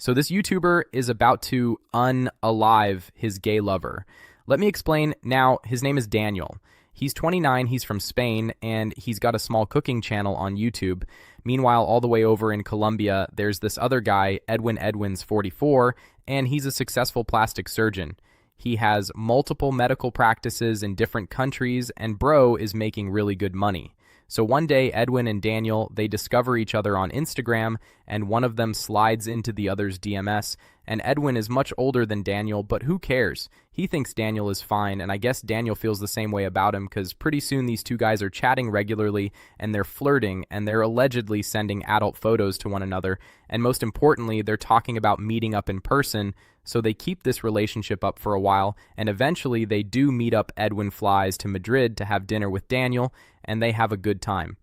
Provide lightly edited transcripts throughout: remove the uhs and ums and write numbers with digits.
So this YouTuber is about to unalive his gay lover. Let me explain. Now, his name is Daniel. He's 29, he's from Spain, and he's got a small cooking channel on YouTube. Meanwhile, all the way over in Colombia, there's this other guy, Edwin's 44, and he's a successful plastic surgeon. He has multiple medical practices in different countries, and bro is making really good money. So one day, Edwin and Daniel, they discover each other on Instagram, and one of them slides into the other's DMS, and Edwin is much older than Daniel, but who cares? He thinks Daniel is fine, and I guess Daniel feels the same way about him, because pretty soon these two guys are chatting regularly, and they're flirting, and they're allegedly sending adult photos to one another, and most importantly, they're talking about meeting up in person. So they keep this relationship up for a while, and eventually they do meet up. Edwin flies to Madrid to have dinner with Daniel, and they have a good time.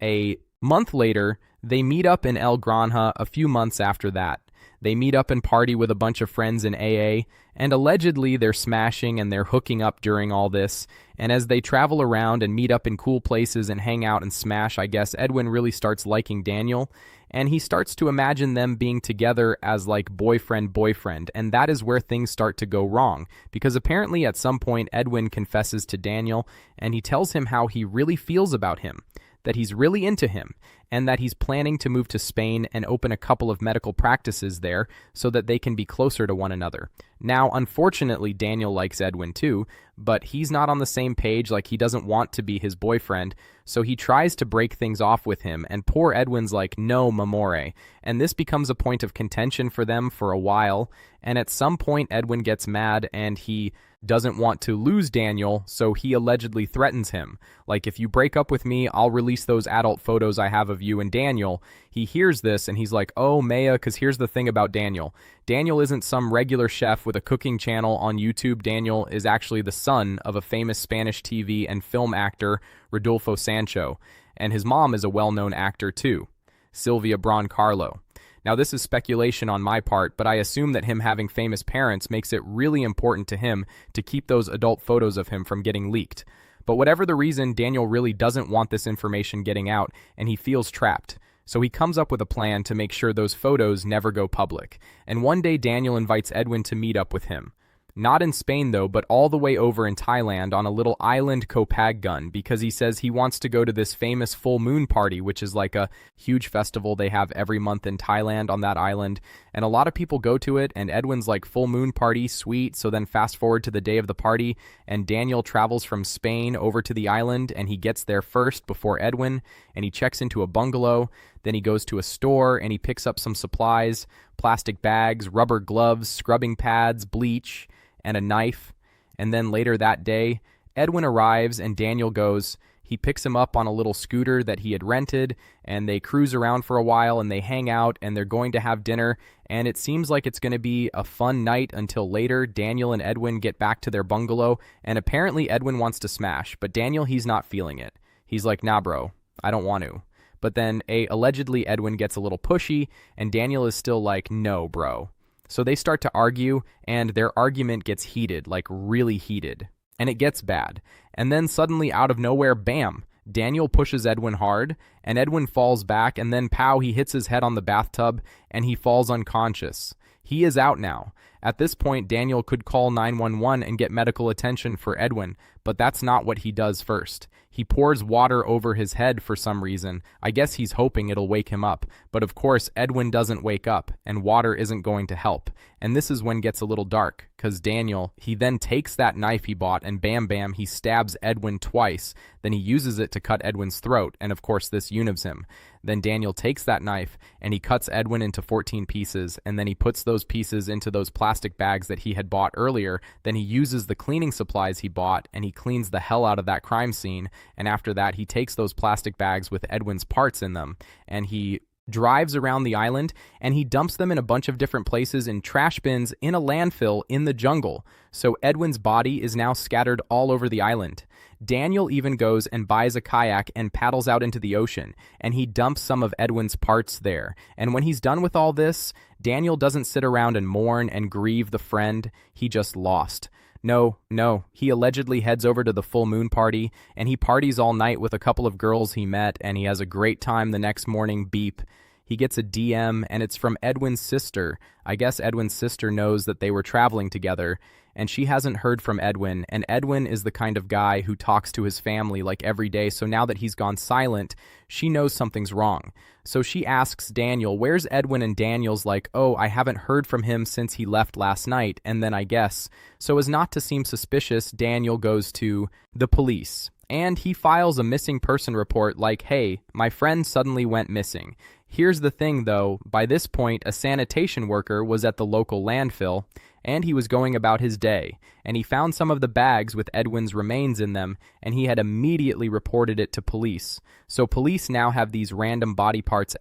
A month later, they meet up in El Granja a few months after that. They meet up and party with a bunch of friends in AA, and allegedly they're smashing and they're hooking up during all this. And as they travel around and meet up in cool places and hang out and smash, I guess Edwin really starts liking Daniel, and he starts to imagine them being together as like boyfriend, and that is where things start to go wrong, because apparently at some point Edwin confesses to Daniel, and he tells him how he really feels about him, that he's really into him, and that he's planning to move to Spain and open a couple of medical practices there so that they can be closer to one another. Now, unfortunately, Daniel likes Edwin too, but he's not on the same page. Like, he doesn't want to be his boyfriend, so he tries to break things off with him, and poor Edwin's like, no, m'amore. And this becomes a point of contention for them for a while, and at some point Edwin gets mad and he doesn't want to lose Daniel, so he allegedly threatens him. Like, if you break up with me, I'll release those adult photos I have of you and Daniel. He hears this and he's like, oh, Maya, because here's the thing about Daniel. Daniel isn't some regular chef with a cooking channel on YouTube. Daniel is actually the son of a famous Spanish TV and film actor, Rodolfo Sancho, and his mom is a well-known actor too, Silvia Broncarlo. Now, this is speculation on my part, but I assume that him having famous parents makes it really important to him to keep those adult photos of him from getting leaked. But whatever the reason, Daniel really doesn't want this information getting out, and he feels trapped. So he comes up with a plan to make sure those photos never go public. And one day, Daniel invites Edwin to meet up with him. Not in Spain, though, but all the way over in Thailand on a little island Phangan, because he says he wants to go to this famous full moon party, which is like a huge festival they have every month in Thailand on that island. And a lot of people go to it, and Edwin's like, full moon party, sweet. So then fast forward to the day of the party, and Daniel travels from Spain over to the island, and he gets there first before Edwin, and he checks into a bungalow. Then he goes to a store, and he picks up some supplies, plastic bags, rubber gloves, scrubbing pads, bleach, and a knife. And then later that day, Edwin arrives and Daniel goes. He picks him up on a little scooter that he had rented, and they cruise around for a while, and they hang out, and they're going to have dinner, and it seems like it's going to be a fun night until later. Daniel and Edwin get back to their bungalow, and apparently Edwin wants to smash, but Daniel, he's not feeling it. He's like, nah, bro, I don't want to. But then allegedly Edwin gets a little pushy, and Daniel is still like, no, bro. So they start to argue, and their argument gets heated, like really heated. And it gets bad. And then suddenly, out of nowhere, bam! Daniel pushes Edwin hard, and Edwin falls back, and then pow, he hits his head on the bathtub, and he falls unconscious. He is out now. At this point, Daniel could call 911 and get medical attention for Edwin, but that's not what he does first. He pours water over his head for some reason. I guess he's hoping it'll wake him up. But of course, Edwin doesn't wake up, and water isn't going to help. And this is when it gets a little dark, because Daniel, he then takes that knife he bought, and bam, bam, he stabs Edwin twice. Then he uses it to cut Edwin's throat, and of course this unives him. Then Daniel takes that knife, and he cuts Edwin into 14 pieces, and then he puts those pieces into those plastic bags that he had bought earlier. Then he uses the cleaning supplies he bought, and he cleans the hell out of that crime scene. And after that, he takes those plastic bags with Edwin's parts in them, and he drives around the island, and he dumps them in a bunch of different places in trash bins in a landfill in the jungle. So Edwin's body is now scattered all over the island. Daniel even goes and buys a kayak and paddles out into the ocean, and he dumps some of Edwin's parts there. And when he's done with all this, Daniel doesn't sit around and mourn and grieve the friend he just lost. No, he allegedly heads over to the full moon party, and he parties all night with a couple of girls he met, and he has a great time the next morning. Beep. He gets a DM, and it's from Edwin's sister. I guess Edwin's sister knows that they were traveling together, and she hasn't heard from Edwin, and Edwin is the kind of guy who talks to his family like every day, so now that he's gone silent, she knows something's wrong. So she asks Daniel, where's Edwin? And Daniel's like, oh, I haven't heard from him since he left last night, and then I guess, so as not to seem suspicious, Daniel goes to the police. And he files a missing person report like, hey, my friend suddenly went missing. Here's the thing, though. By this point, a sanitation worker was at the local landfill, and he was going about his day, and he found some of the bags with Edwin's remains in them, and he had immediately reported it to police. So police now have these random body parts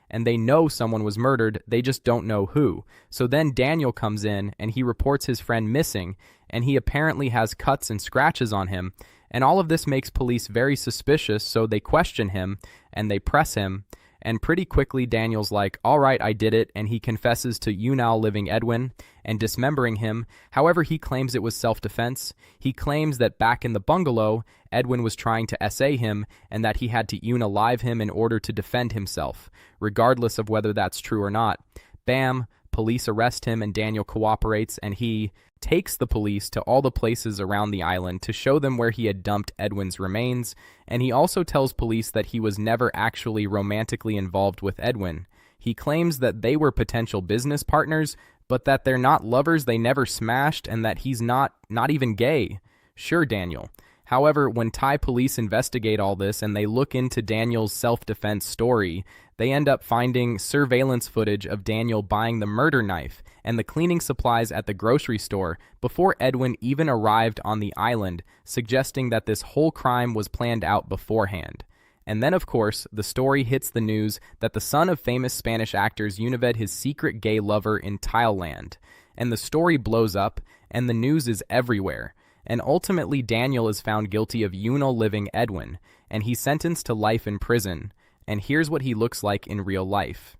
and they know someone was murdered, they just don't know who. So then Daniel comes in, and he reports his friend missing, and he apparently has cuts and scratches on him, and all of this makes police very suspicious, so they question him, and they press him, and pretty quickly Daniel's like, all right, I did it, and he confesses to now living Edwin and dismembering him. However, he claims it was self-defense. He claims that back in the bungalow, Edwin was trying to SA him, and that he had to unalive him in order to defend himself. Regardless of whether that's true or not, bam, police arrest him, and Daniel cooperates, and he takes the police to all the places around the island to show them where he had dumped Edwin's remains, and he also tells police that he was never actually romantically involved with Edwin. He claims that they were potential business partners, but that they're not lovers, they never smashed, and that he's not even gay. Sure, Daniel. However, when Thai police investigate all this and they look into Daniel's self-defense story, they end up finding surveillance footage of Daniel buying the murder knife and the cleaning supplies at the grocery store before Edwin even arrived on the island, suggesting that this whole crime was planned out beforehand. And then, of course, the story hits the news that the son of famous Spanish actors unived his secret gay lover in Thailand. And the story blows up, and the news is everywhere. And ultimately, Daniel is found guilty of living Edwin, and he's sentenced to life in prison. And here's what he looks like in real life.